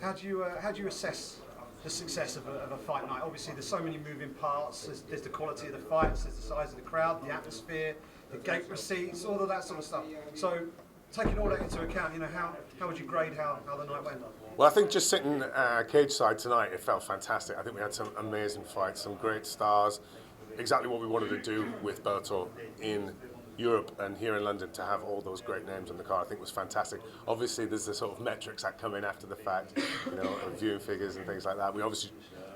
how do you assess the success of a fight night? Obviously, there's so many moving parts. There's the quality of the fights, there's the size of the crowd, the atmosphere, the gate receipts, all of that sort of stuff. So, taking all that into account, how would you grade how the night went? Well, I think just sitting cage side tonight, it felt fantastic. I think we had some amazing fights, some great stars. Exactly what we wanted to do with Bellator in Europe and here in London, to have all those great names on the card, I think was fantastic. Obviously, there's the sort of metrics that come in after the fact, viewing figures and things like that. We obviously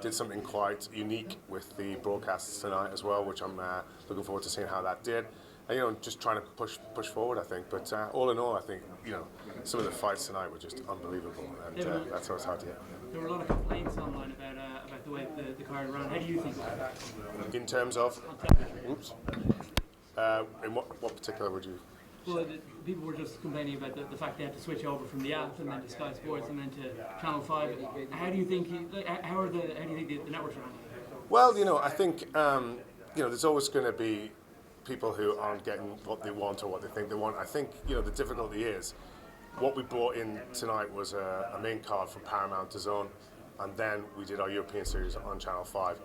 did something quite unique with the broadcasts tonight as well, which I'm looking forward to seeing how that did. And, just trying to push forward, I think. But all in all, I think, some of the fights tonight were just unbelievable, and that's how it's hard to get. There were a lot of complaints online about the way the card ran. How do you think about that? In terms of? Oops. In what particular would you? Well, people were just complaining about the fact they had to switch over from the app and then to Sky Sports and then to Channel 5. How do you think how do you think the networks ran? Well, I think there's always going to be people who aren't getting what they want or what they think they want. I think the difficulty is what we brought in tonight was a main card from Paramount to Zone, and then we did our European series on Channel 5.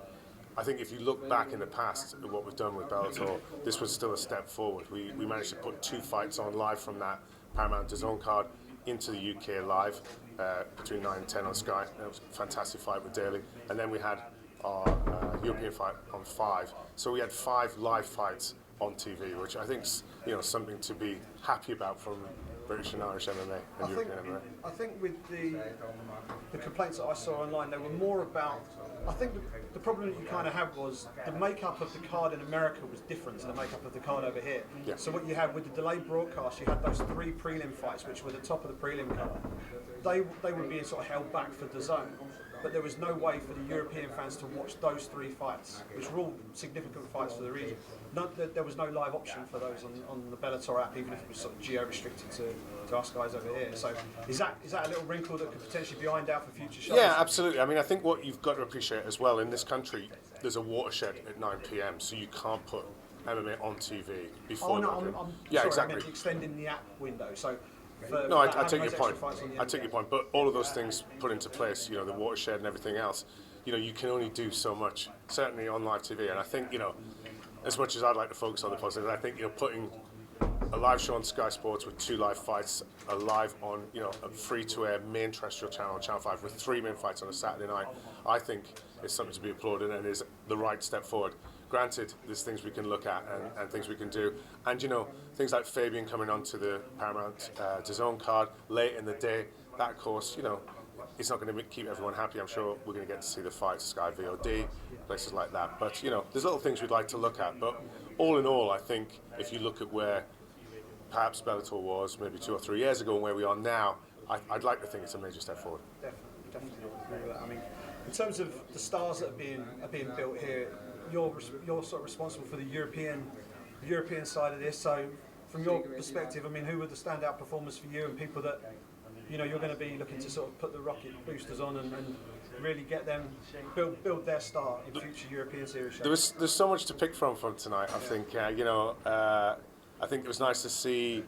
I think if you look back in the past at what we've done with Bellator, this was still a step forward. We managed to put 2 fights on live from that Paramount to Zone card into the UK live between 9 and 10 on Sky. It was a fantastic fight with Daly. And then we had our European fight on 5. So we had 5 live fights on TV, which I think is something to be happy about from British and Irish MMA and European MMA. I think with the complaints that I saw online, they were more about. I think the problem that you kind of had was the makeup of the card in America was different to the makeup of the card over here. Yeah. So what you had with the delayed broadcast, you had those 3 prelim fights, which were the top of the prelim card. They were being sort of held back for the zone. But there was no way for the European fans to watch those 3 fights, which were all significant fights for the region. There was no live option for those on the Bellator app, even if it was sort of geo-restricted to us guys over here. So is that a little wrinkle that could potentially be ironed out for future shows? Yeah, absolutely. I mean, I think what you've got to appreciate as well, in this country, there's a watershed at 9 p.m, so you can't put MMA on TV before. Oh no, I'm yeah, sorry, exactly. I meant extending the app window. So. No, I take your point. I take your point. But all of those things put into place, the watershed and everything else, you can only do so much, certainly on live TV. And I think, as much as I'd like to focus on the positives, I think, putting a live show on Sky Sports with 2 live fights, a live on, a free-to-air main terrestrial channel on Channel 5 with 3 main fights on a Saturday night, I think is something to be applauded and is the right step forward. Granted, there's things we can look at and things we can do. And, things like Fabian coming onto the Paramount DAZN card late in the day, that, of course, it's not going to keep everyone happy. I'm sure we're going to get to see the fights, Sky VOD, places like that. But, there's little things we'd like to look at. But all in all, I think if you look at where perhaps Bellator was maybe 2 or 3 years ago and where we are now, I'd like to think it's a major step forward. Definitely. I mean, in terms of the stars that are being built here, you're sort of responsible for the European side of this. So, from your perspective, I mean, who were the standout performers for you and people that you're going to be looking to sort of put the rocket boosters on and really get them build their star in future European series shows? There's so much to pick from tonight. I think I think it was nice to see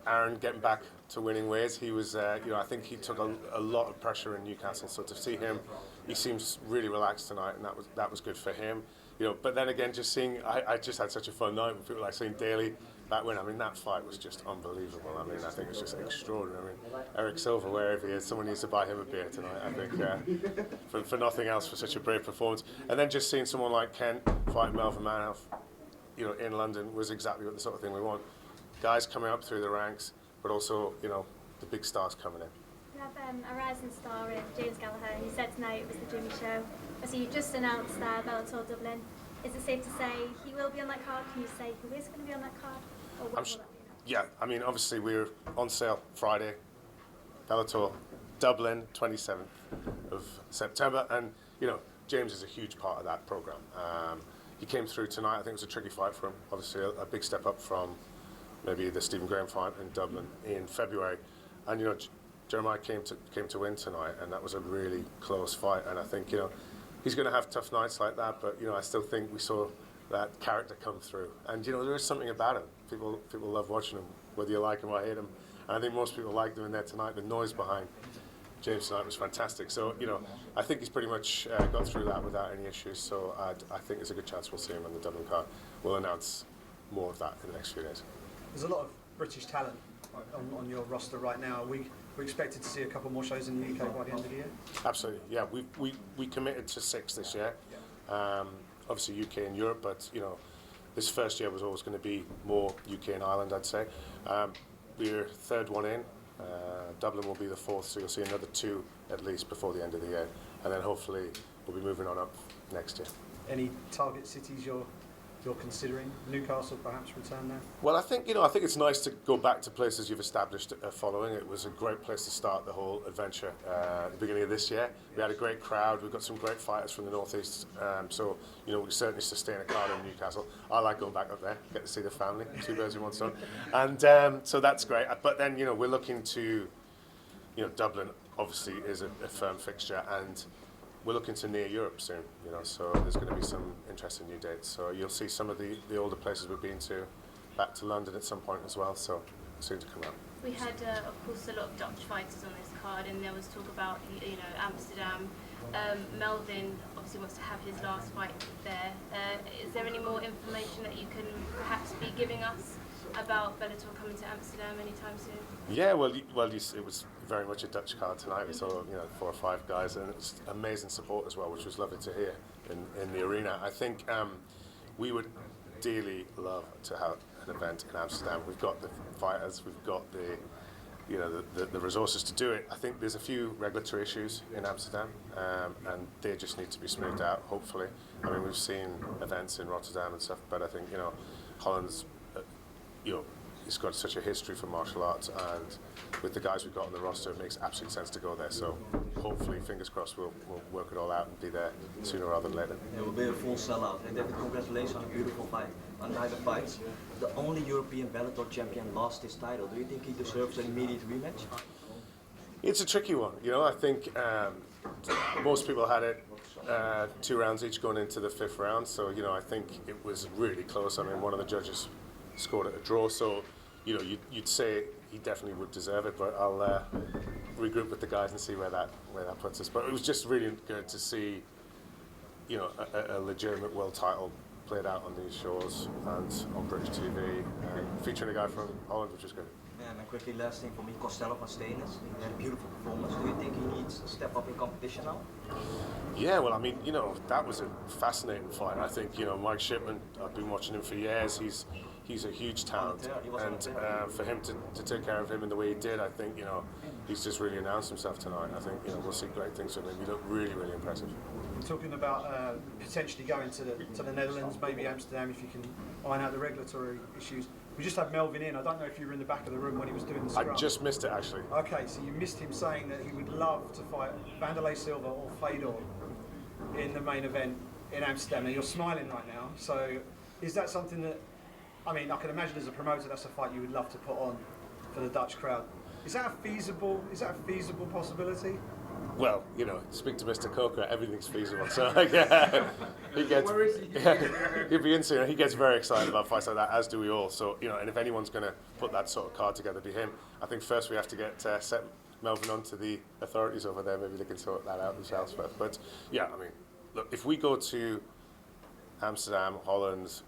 Aaron getting back to winning ways. He was I think he took a lot of pressure in Newcastle. So to see him, he seems really relaxed tonight, and that was good for him. But then again, just seeing, I just had such a fun night with people like seeing Daly back win. I mean, that fight was just unbelievable. I mean, I think it was just extraordinary. I mean, Eric Silver, wherever he is, someone needs to buy him a beer tonight, I think, for nothing else, for such a brave performance. And then just seeing someone like Ken fighting Melvin Manhoff, in London was exactly the sort of thing we want. Guys coming up through the ranks, but also, the big stars coming in. We have a rising star in James Gallagher. He said tonight it was the Jimmy Show. So you just announced Bellator Dublin. Is it safe to say he will be on that card? Can you say who is going to be on that card? Or will that be? Yeah, I mean, obviously we're on sale Friday. Bellator Dublin, 27th of September, and James is a huge part of that program. He came through tonight. I think it was a tricky fight for him. Obviously, a big step up from maybe the Stephen Graham fight in Dublin in February, and Jeremiah came to win tonight, and that was a really close fight. And I think he's going to have tough nights like that, but I still think we saw that character come through. And there is something about him. People love watching him, whether you like him or hate him. And I think most people liked him in there tonight. The noise behind James tonight was fantastic. So, you know, I think he's pretty much got through that without any issues. So I think there's a good chance we'll see him on the Dublin card. We'll announce more of that in the next few days. There's a lot of British talent on your roster right now. We're expected to see a couple more shows in the UK by the end of the year. Absolutely, yeah. We committed to 6 this year. Obviously UK and Europe, but you know, this first year was always going to be more UK and Ireland, I'd say. We're third one in. Dublin will be the 4th, so you'll see another 2 at least before the end of the year, and then hopefully we'll be moving on up next year. Any target cities you're considering? Newcastle perhaps return there? Well, I think it's nice to go back to places you've established a following. It was a great place to start the whole adventure at the beginning of this year. We had a great crowd. We've got some great fighters from the northeast. So you know, we certainly sustain a card in Newcastle. I like going back up there, get to see the family, 2 birds in one stone, and so that's great. But then you know, we're looking to, you know, Dublin obviously is a firm fixture, and we're looking to near Europe soon, you know, so there's going to be some interesting new dates. So you'll see some of the older places we've been to, back to London at some point as well, so soon to come out. We had, of course, a lot of Dutch fighters on this card, and there was talk about, you know, Amsterdam. Melvin obviously wants to have his last fight there. Is there any more information that you can perhaps be giving us about Bellator coming to Amsterdam anytime soon? Yeah, well, it was very much a Dutch card tonight. We saw, you know, 4 or 5 guys, and it was amazing support as well, which was lovely to hear in the arena. I think we would dearly love to have an event in Amsterdam. We've got the fighters, we've got the, you know, the resources to do it. I think there's a few regulatory issues in Amsterdam, and they just need to be smoothed out, hopefully. I mean, we've seen events in Rotterdam and stuff, but I think, you know, Holland's, you know, it's got such a history for martial arts, and with the guys we've got on the roster, it makes absolute sense to go there. So hopefully, fingers crossed, we'll work it all out and be there sooner rather than later. It will be a full sellout. And David, congratulations on a beautiful fight, on night of fights. The only European Bellator champion lost his title. Do you think he deserves an immediate rematch? It's a tricky one. You know, I think most people had it 2 rounds each going into the 5th round. So, you know, I think it was really close. I mean, one of the judges scored it a draw. So, you know, you'd say he definitely would deserve it. But I'll regroup with the guys and see where that puts us. But it was just really good to see, you know, a legitimate world title played out on these shores and on British TV, featuring a guy from Holland, which is good. And quickly, last thing for me, Costello van Steenis. He had a beautiful performance. Do you think he needs to step up in competition now? Yeah, well, I mean, you know, that was a fascinating fight. I think, you know, Mike Shipman, I've been watching him for years. He's a huge talent, and for him to take care of him in the way he did, I think, you know, he's just really announced himself tonight. I think, you know, we'll see great things from him. He looked really, really impressive. We're talking about potentially going to the Netherlands, maybe Amsterdam, if you can iron out the regulatory issues. We just had Melvin in. I don't know if you were in the back of the room when he was doing the scrum. I just missed it, actually. Okay, so you missed him saying that he would love to fight Wanderlei Silva or Fedor in the main event in Amsterdam. Now, you're smiling right now. So is that something that, I mean, I can imagine as a promoter, that's a fight you would love to put on for the Dutch crowd. Is that a feasible possibility? Well, you know, speak to Mr. Coker, everything's feasible. So he gets, Where is he? he'll be in soon. He gets very excited about fights like that, as do we all. So, you know, and if anyone's going to put that sort of card together, it'd be him. I think first we have to get set Melvin on to the authorities over there. Maybe they can sort that out themselves first. But yeah, I mean, look, if we go to Amsterdam, Holland,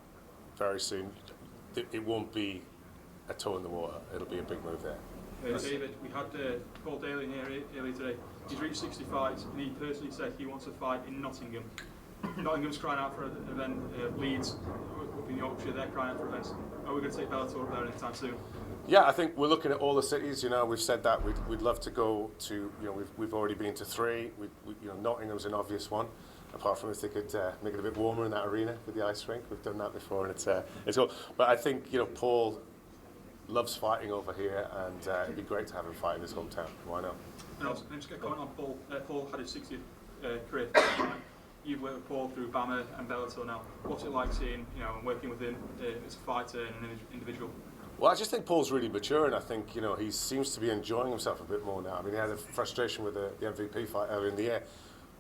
very soon, it won't be a toe in the water. It'll be a big move there. David, we had Paul Daly in here earlier today. He's reached 60 fights, and he personally said he wants to fight in Nottingham. Nottingham's crying out for an event. Leeds, up in Yorkshire, they're crying out for events. Are we going to take Bellator up there anytime soon? Yeah, I think we're looking at all the cities. You know, we've said that we'd love to go to. You know, we've already been to 3. You know, Nottingham's an obvious one. Apart from if they could make it a bit warmer in that arena with the ice rink, we've done that before, and it's cool. But I think, you know, Paul loves fighting over here, and it'd be great to have him fight in his hometown. Why not? And also, can I just get a comment on Paul? Paul had his 60th career. You've worked with Paul through BAMA and Bellator now. What's it like seeing, you know, and working with him as a fighter and an individual? Well, I just think Paul's really mature, and I think, you know, he seems to be enjoying himself a bit more now. I mean, he had a frustration with the MVP fight earlier in the year,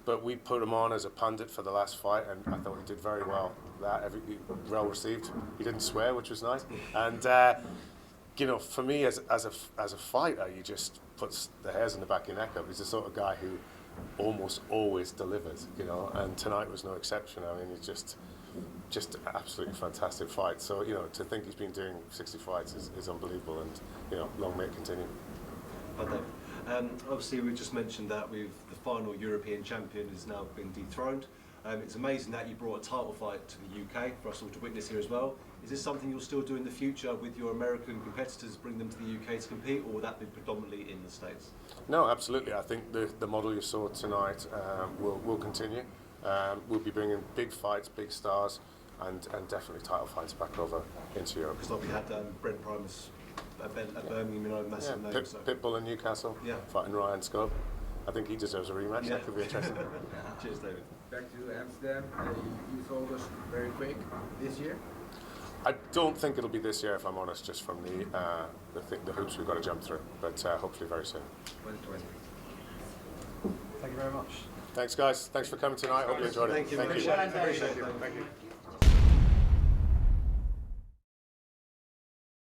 but we put him on as a pundit for the last fight, and I thought he did very well. Well received. He didn't swear, which was nice, and you know, for me as a fighter, you just puts the hairs on the back of your neck up. He's the sort of guy who almost always delivers, you know, and tonight was no exception. I mean, he's just absolutely fantastic fight. So, you know, to think he's been doing 60 fights is unbelievable, and, you know, long may it continue. Obviously, we just mentioned that the final European champion has now been dethroned. It's amazing that you brought a title fight to the UK for us all to witness here as well. Is this something you'll still do in the future with your American competitors, bring them to the UK to compete, or will that be predominantly in the States? No, absolutely. I think the model you saw tonight will continue. We'll be bringing big fights, big stars, and definitely title fights back over into Europe. Because like we had Brent Primus at Birmingham, you know, massive name. Pitbull in Newcastle, fighting Ryan Scott. I think he deserves a rematch. That could be interesting. Cheers, David. Back to Amsterdam. You told us very quick this year. I don't think it'll be this year, if I'm honest, just from the hoops we've got to jump through. But hopefully very soon. 2020. Thank you very much. Thanks, guys. Thanks for coming tonight. Hope you enjoyed it. Thank you. Thank you. Appreciate it. Thank you.